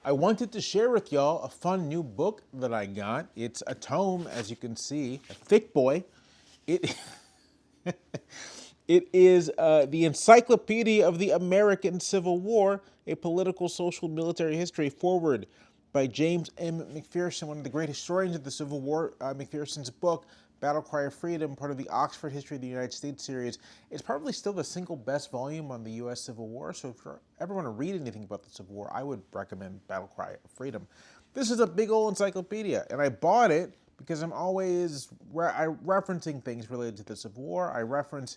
I wanted to share with y'all a fun new book that I got. It's a tome, as you can see, a thick boy. It it is the Encyclopedia of the American Civil War, a political, social, military history forward by James M. McPherson, one of the great historians of the Civil War. McPherson's book, Battle Cry of Freedom, part of the Oxford History of the United States series, is probably still the single best volume on the U.S. Civil War. So if you ever want to read anything about the Civil War, I would recommend Battle Cry of Freedom. This is a big old encyclopedia, and I bought it because I'm always referencing things related to the Civil War. I reference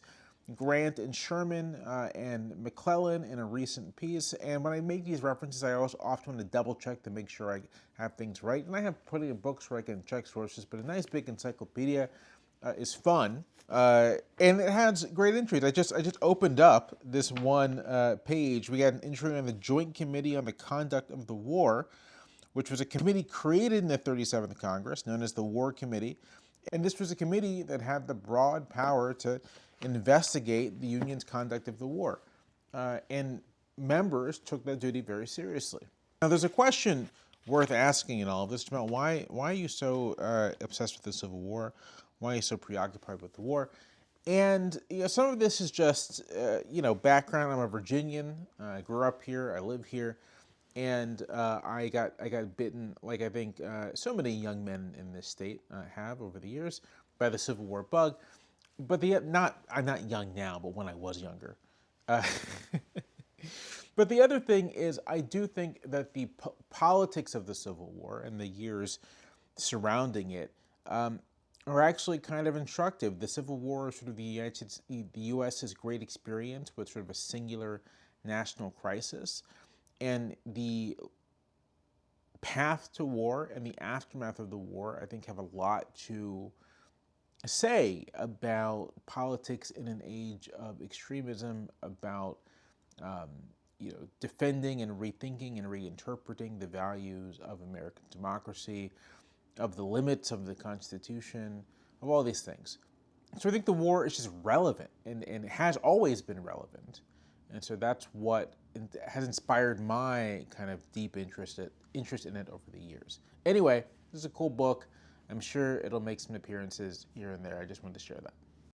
Grant and Sherman and McClellan in a recent piece. And when I make these references, I also often want to double check to make sure I have things right. And I have plenty of books where I can check sources, but a nice big encyclopedia is fun. And it has great entries. I just opened up this one page. We got an entry on the Joint Committee on the Conduct of the War, which was a committee created in the 37th Congress, known as the War Committee. And this was a committee that had the broad power to investigate the Union's conduct of the war. And members took that duty very seriously. Now, there's a question worth asking in all of this about why are you so obsessed with the Civil War? Why are you so preoccupied with the war? And some of this is just background. I'm a Virginian. I grew up here. I live here, and I got bitten, like I think so many young men in this state have over the years, by the Civil War bug. But I'm not young now, but when I was younger. Uh, but the other thing is, I do think that the politics of the Civil War and the years surrounding it are actually kind of instructive. The Civil War is sort of the U.S.'s great experience with sort of a singular national crisis, and the path to war and the aftermath of the war, I think, have a lot to say about politics in an age of extremism, about defending and rethinking and reinterpreting the values of American democracy, of the limits of the Constitution, of all these things. So I think the war is just relevant and has always been relevant. And so that's what has inspired my kind of deep interest in it over the years. Anyway, this is a cool book. I'm sure it'll make some appearances here and there. I just wanted to share that.